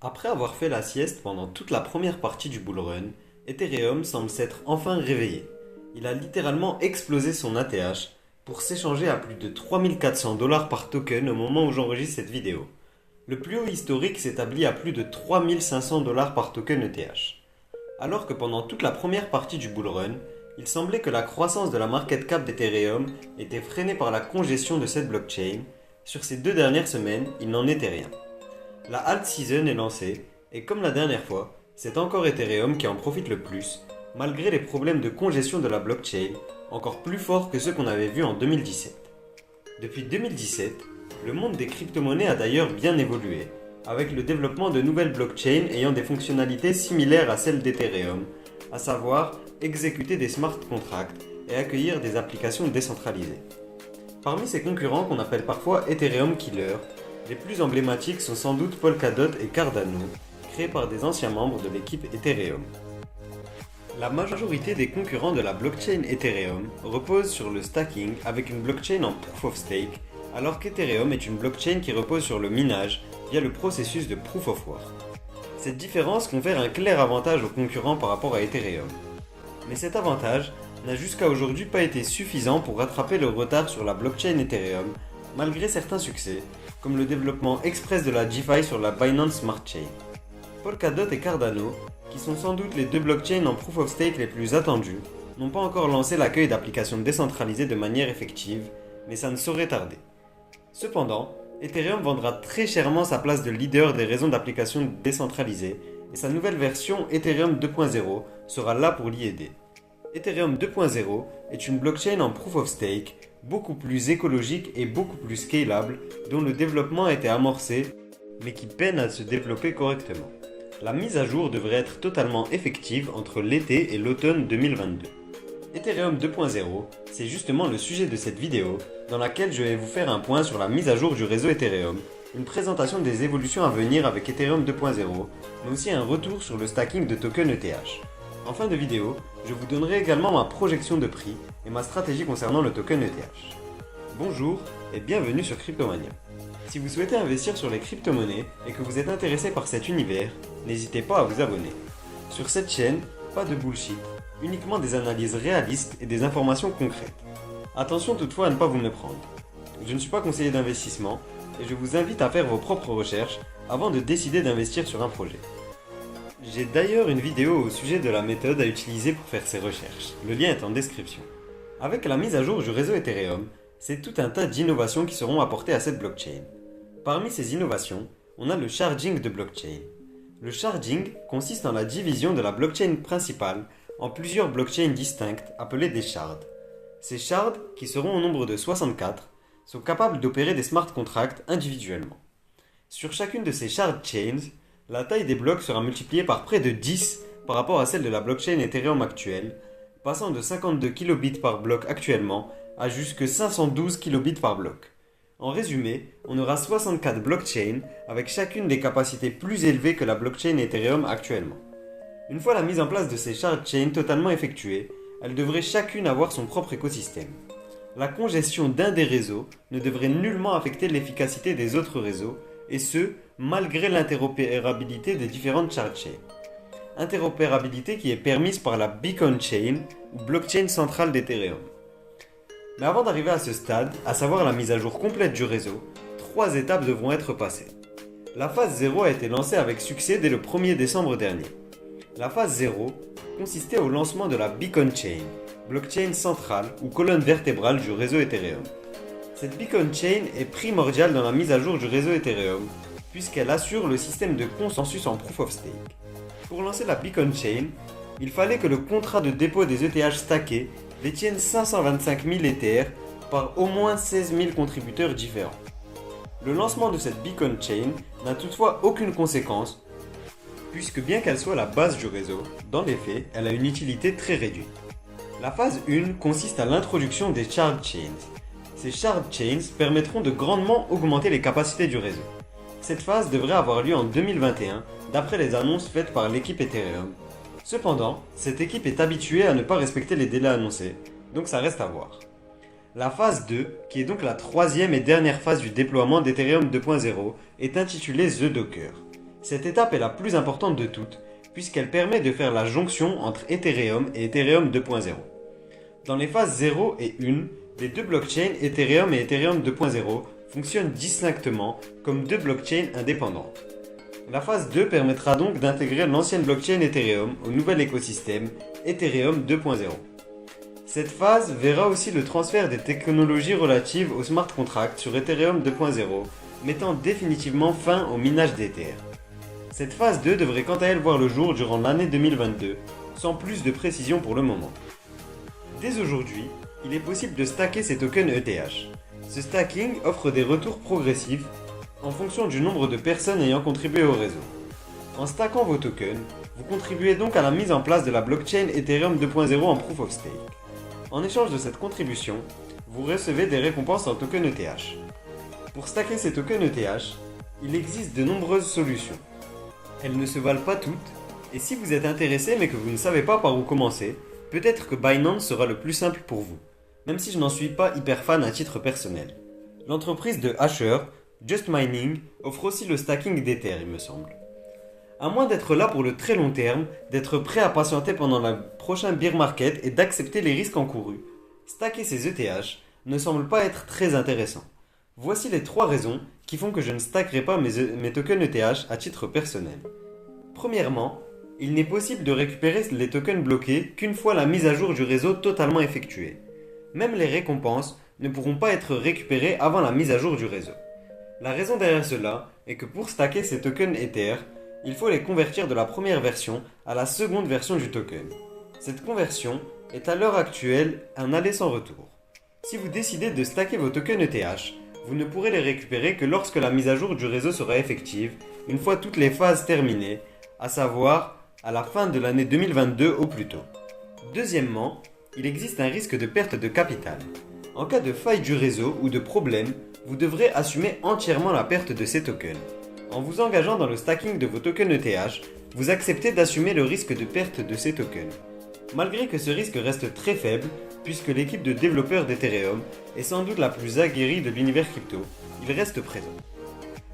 Après avoir fait la sieste pendant toute la première partie du bull run, Ethereum semble s'être enfin réveillé. Il a littéralement explosé son ATH pour s'échanger à plus de 3 400 $ par token au moment où j'enregistre cette vidéo. Le plus haut historique s'établit à plus de 3 500 $ par token ETH. Alors que pendant toute la première partie du bull run, il semblait que la croissance de la market cap d'Ethereum était freinée par la congestion de cette blockchain, sur ces 2 dernières semaines, il n'en était rien. La alt season est lancée, et comme la dernière fois, c'est encore Ethereum qui en profite le plus, malgré les problèmes de congestion de la blockchain, encore plus forts que ceux qu'on avait vus en 2017. Depuis 2017, le monde des crypto-monnaies a d'ailleurs bien évolué, avec le développement de nouvelles blockchains ayant des fonctionnalités similaires à celles d'Ethereum, à savoir exécuter des smart contracts et accueillir des applications décentralisées. Parmi ces concurrents qu'on appelle parfois Ethereum Killer, les plus emblématiques sont sans doute Polkadot et Cardano, créés par des anciens membres de l'équipe Ethereum. La majorité des concurrents de la blockchain Ethereum reposent sur le stacking avec une blockchain en Proof of Stake, alors qu'Ethereum est une blockchain qui repose sur le minage via le processus de Proof of Work. Cette différence confère un clair avantage aux concurrents par rapport à Ethereum. Mais cet avantage n'a jusqu'à aujourd'hui pas été suffisant pour rattraper le retard sur la blockchain Ethereum, malgré certains succès, comme le développement express de la DeFi sur la Binance Smart Chain. Polkadot et Cardano, qui sont sans doute les deux blockchains en Proof of Stake les plus attendus, n'ont pas encore lancé l'accueil d'applications décentralisées de manière effective, mais ça ne saurait tarder. Cependant, Ethereum vendra très chèrement sa place de leader des réseaux d'applications décentralisées, et sa nouvelle version Ethereum 2.0 sera là pour l'y aider. Ethereum 2.0 est une blockchain en Proof of Stake, beaucoup plus écologique et beaucoup plus scalable, dont le développement a été amorcé, mais qui peine à se développer correctement. La mise à jour devrait être totalement effective entre l'été et l'automne 2022. Ethereum 2.0, c'est justement le sujet de cette vidéo, dans laquelle je vais vous faire un point sur la mise à jour du réseau Ethereum, une présentation des évolutions à venir avec Ethereum 2.0, mais aussi un retour sur le stacking de tokens ETH. En fin de vidéo, je vous donnerai également ma projection de prix et ma stratégie concernant le token ETH. Bonjour et bienvenue sur Cryptomania. Si vous souhaitez investir sur les crypto-monnaies et que vous êtes intéressé par cet univers, n'hésitez pas à vous abonner. Sur cette chaîne, pas de bullshit, uniquement des analyses réalistes et des informations concrètes. Attention toutefois à ne pas vous méprendre. Je ne suis pas conseiller d'investissement et je vous invite à faire vos propres recherches avant de décider d'investir sur un projet. J'ai d'ailleurs une vidéo au sujet de la méthode à utiliser pour faire ces recherches. Le lien est en description. Avec la mise à jour du réseau Ethereum, c'est tout un tas d'innovations qui seront apportées à cette blockchain. Parmi ces innovations, on a le sharding de blockchain. Le sharding consiste en la division de la blockchain principale en plusieurs blockchains distinctes appelées des shards. Ces shards, qui seront au nombre de 64, sont capables d'opérer des smart contracts individuellement. Sur chacune de ces shard chains, la taille des blocs sera multipliée par près de 10 par rapport à celle de la blockchain Ethereum actuelle, passant de 52 kilobits par bloc actuellement à jusque 512 kilobits par bloc. En résumé, on aura 64 blockchains avec chacune des capacités plus élevées que la blockchain Ethereum actuellement. Une fois la mise en place de ces shard chains totalement effectuée, elles devraient chacune avoir son propre écosystème. La congestion d'un des réseaux ne devrait nullement affecter l'efficacité des autres réseaux, et ce, malgré l'interopérabilité des différentes shard chains. Interopérabilité qui est permise par la Beacon Chain, ou blockchain centrale d'Ethereum. Mais avant d'arriver à ce stade, à savoir la mise à jour complète du réseau, 3 étapes devront être passées. La phase 0 a été lancée avec succès dès le 1er décembre dernier. La phase 0 consistait au lancement de la Beacon Chain, blockchain centrale ou colonne vertébrale du réseau Ethereum. Cette Beacon Chain est primordiale dans la mise à jour du réseau Ethereum, puisqu'elle assure le système de consensus en Proof of Stake. Pour lancer la Beacon Chain, il fallait que le contrat de dépôt des ETH stackés détienne 525 000 Ethers par au moins 16 000 contributeurs différents. Le lancement de cette Beacon Chain n'a toutefois aucune conséquence, puisque bien qu'elle soit la base du réseau, dans les faits, elle a une utilité très réduite. La phase 1 consiste à l'introduction des shard chains. Ces shard chains permettront de grandement augmenter les capacités du réseau. Cette phase devrait avoir lieu en 2021, d'après les annonces faites par l'équipe Ethereum. Cependant, cette équipe est habituée à ne pas respecter les délais annoncés, donc ça reste à voir. La phase 2, qui est donc la troisième et dernière phase du déploiement d'Ethereum 2.0, est intitulée The Docker. Cette étape est la plus importante de toutes, puisqu'elle permet de faire la jonction entre Ethereum et Ethereum 2.0. Dans les phases 0 et 1, les deux blockchains Ethereum et Ethereum 2.0 fonctionnent distinctement comme deux blockchains indépendantes. La phase 2 permettra donc d'intégrer l'ancienne blockchain Ethereum au nouvel écosystème Ethereum 2.0. Cette phase verra aussi le transfert des technologies relatives aux smart contracts sur Ethereum 2.0, mettant définitivement fin au minage d'Ether. Cette phase 2 devrait quant à elle voir le jour durant l'année 2022, sans plus de précision pour le moment. Dès aujourd'hui, il est possible de stacker ces tokens ETH. Ce stacking offre des retours progressifs en fonction du nombre de personnes ayant contribué au réseau. En stackant vos tokens, vous contribuez donc à la mise en place de la blockchain Ethereum 2.0 en Proof of Stake. En échange de cette contribution, vous recevez des récompenses en tokens ETH. Pour stacker ces tokens ETH, il existe de nombreuses solutions. Elles ne se valent pas toutes, et si vous êtes intéressé mais que vous ne savez pas par où commencer, peut-être que Binance sera le plus simple pour vous, même si je n'en suis pas hyper fan à titre personnel. L'entreprise de Hasher, Just Mining, offre aussi le stacking d'Ether, il me semble. À moins d'être là pour le très long terme, d'être prêt à patienter pendant le prochain bear market et d'accepter les risques encourus, stacker ces ETH ne semble pas être très intéressant. Voici les 3 raisons qui font que je ne stackerai pas mes tokens ETH à titre personnel. Premièrement, il n'est possible de récupérer les tokens bloqués qu'une fois la mise à jour du réseau totalement effectuée. Même les récompenses ne pourront pas être récupérées avant la mise à jour du réseau. La raison derrière cela est que pour stacker ces tokens Ether, il faut les convertir de la première version à la seconde version du token. Cette conversion est à l'heure actuelle un aller sans retour. Si vous décidez de stacker vos tokens ETH, vous ne pourrez les récupérer que lorsque la mise à jour du réseau sera effective, une fois toutes les phases terminées, à savoir à la fin de l'année 2022 au plus tôt. Deuxièmement, il existe un risque de perte de capital. En cas de faille du réseau ou de problème, vous devrez assumer entièrement la perte de ces tokens. En vous engageant dans le stacking de vos tokens ETH, vous acceptez d'assumer le risque de perte de ces tokens. Malgré que ce risque reste très faible, puisque l'équipe de développeurs d'Ethereum est sans doute la plus aguerrie de l'univers crypto, il reste présent.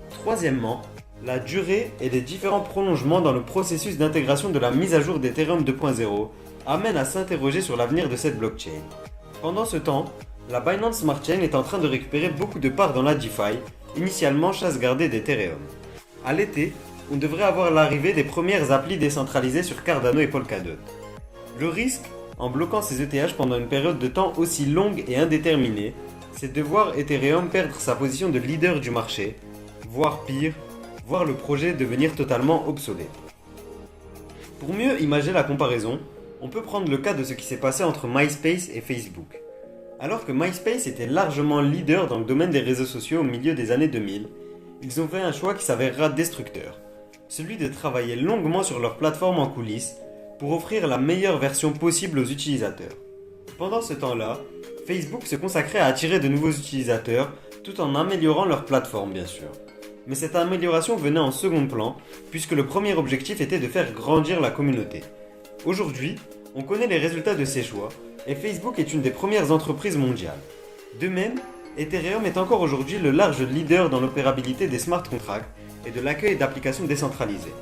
Troisièmement, la durée et les différents prolongements dans le processus d'intégration de la mise à jour d'Ethereum 2.0 amènent à s'interroger sur l'avenir de cette blockchain. Pendant ce temps, la Binance Smart Chain est en train de récupérer beaucoup de parts dans la DeFi, initialement chasse gardée d'Ethereum. À l'été, on devrait avoir l'arrivée des premières applis décentralisées sur Cardano et Polkadot. Le risque, en bloquant ces ETH pendant une période de temps aussi longue et indéterminée, c'est de voir Ethereum perdre sa position de leader du marché, voire pire, voir le projet devenir totalement obsolète. Pour mieux imaginer la comparaison, on peut prendre le cas de ce qui s'est passé entre MySpace et Facebook. Alors que MySpace était largement leader dans le domaine des réseaux sociaux au milieu des années 2000, ils ont fait un choix qui s'avérera destructeur, celui de travailler longuement sur leur plateforme en coulisses pour offrir la meilleure version possible aux utilisateurs. Pendant ce temps-là, Facebook se consacrait à attirer de nouveaux utilisateurs tout en améliorant leur plateforme bien sûr. Mais cette amélioration venait en second plan puisque le premier objectif était de faire grandir la communauté. Aujourd'hui, on connaît les résultats de ces choix et Facebook est une des premières entreprises mondiales. De même, Ethereum est encore aujourd'hui le large leader dans l'opérabilité des smart contracts et de l'accueil d'applications décentralisées.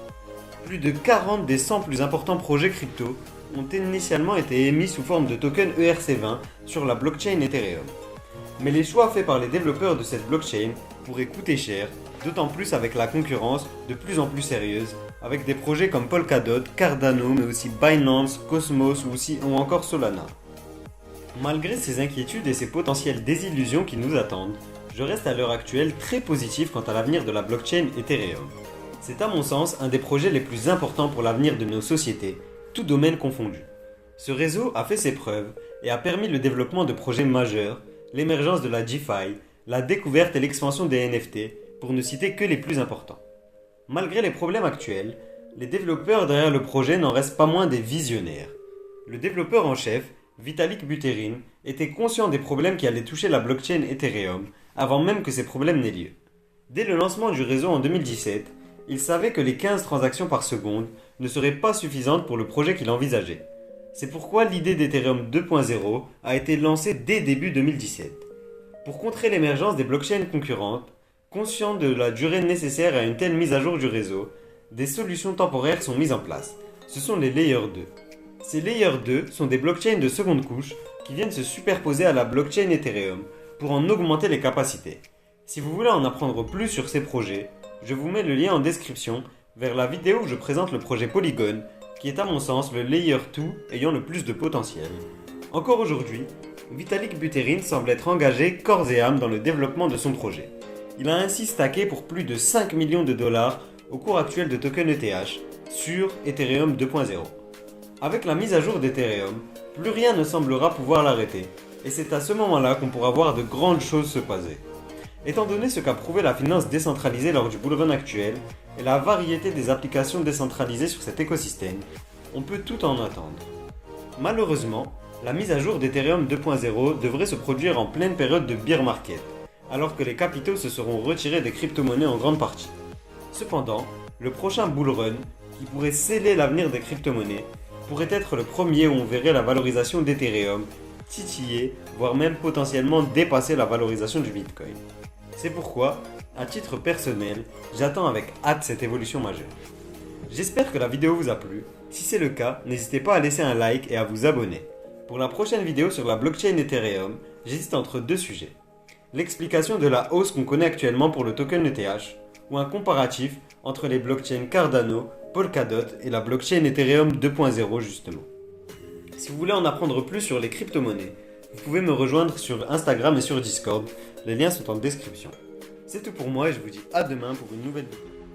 Plus de 40 des 100 plus importants projets crypto ont initialement été émis sous forme de tokens ERC20 sur la blockchain Ethereum. Mais les choix faits par les développeurs de cette blockchain pourraient coûter cher, d'autant plus avec la concurrence de plus en plus sérieuse, avec des projets comme Polkadot, Cardano, mais aussi Binance, Cosmos ou encore Solana. Malgré ces inquiétudes et ces potentielles désillusions qui nous attendent, je reste à l'heure actuelle très positif quant à l'avenir de la blockchain Ethereum. C'est à mon sens un des projets les plus importants pour l'avenir de nos sociétés, tout domaine confondu. Ce réseau a fait ses preuves et a permis le développement de projets majeurs, l'émergence de la DeFi, la découverte et l'expansion des NFT, pour ne citer que les plus importants. Malgré les problèmes actuels, les développeurs derrière le projet n'en restent pas moins des visionnaires. Le développeur en chef, Vitalik Buterin, était conscient des problèmes qui allaient toucher la blockchain Ethereum avant même que ces problèmes n'aient lieu. Dès le lancement du réseau en 2017, il savait que les 15 transactions par seconde ne seraient pas suffisantes pour le projet qu'il envisageait. C'est pourquoi l'idée d'Ethereum 2.0 a été lancée dès début 2017. Pour contrer l'émergence des blockchains concurrentes, conscient de la durée nécessaire à une telle mise à jour du réseau, des solutions temporaires sont mises en place. Ce sont les Layer 2. Ces Layer 2 sont des blockchains de seconde couche qui viennent se superposer à la blockchain Ethereum pour en augmenter les capacités. Si vous voulez en apprendre plus sur ces projets, je vous mets le lien en description vers la vidéo où je présente le projet Polygon, qui est à mon sens le Layer 2 ayant le plus de potentiel. Encore aujourd'hui, Vitalik Buterin semble être engagé corps et âme dans le développement de son projet. Il a ainsi stacké pour plus de 5 millions de dollars au cours actuel de token ETH sur Ethereum 2.0. Avec la mise à jour d'Ethereum, plus rien ne semblera pouvoir l'arrêter, et c'est à ce moment-là qu'on pourra voir de grandes choses se passer. Étant donné ce qu'a prouvé la finance décentralisée lors du bullrun actuel et la variété des applications décentralisées sur cet écosystème, on peut tout en attendre. Malheureusement, la mise à jour d'Ethereum 2.0 devrait se produire en pleine période de bear market, alors que les capitaux se seront retirés des crypto-monnaies en grande partie. Cependant, le prochain bullrun, qui pourrait sceller l'avenir des crypto-monnaies, pourrait être le premier où on verrait la valorisation d'Ethereum titiller, voire même potentiellement dépasser la valorisation du Bitcoin. C'est pourquoi, à titre personnel, j'attends avec hâte cette évolution majeure. J'espère que la vidéo vous a plu. Si c'est le cas, n'hésitez pas à laisser un like et à vous abonner. Pour la prochaine vidéo sur la blockchain Ethereum, j'hésite entre deux sujets. L'explication de la hausse qu'on connaît actuellement pour le token ETH, ou un comparatif entre les blockchains Cardano, Polkadot et la blockchain Ethereum 2.0 justement. Si vous voulez en apprendre plus sur les crypto-monnaies, vous pouvez me rejoindre sur Instagram et sur Discord, les liens sont en description. C'est tout pour moi et je vous dis à demain pour une nouvelle vidéo.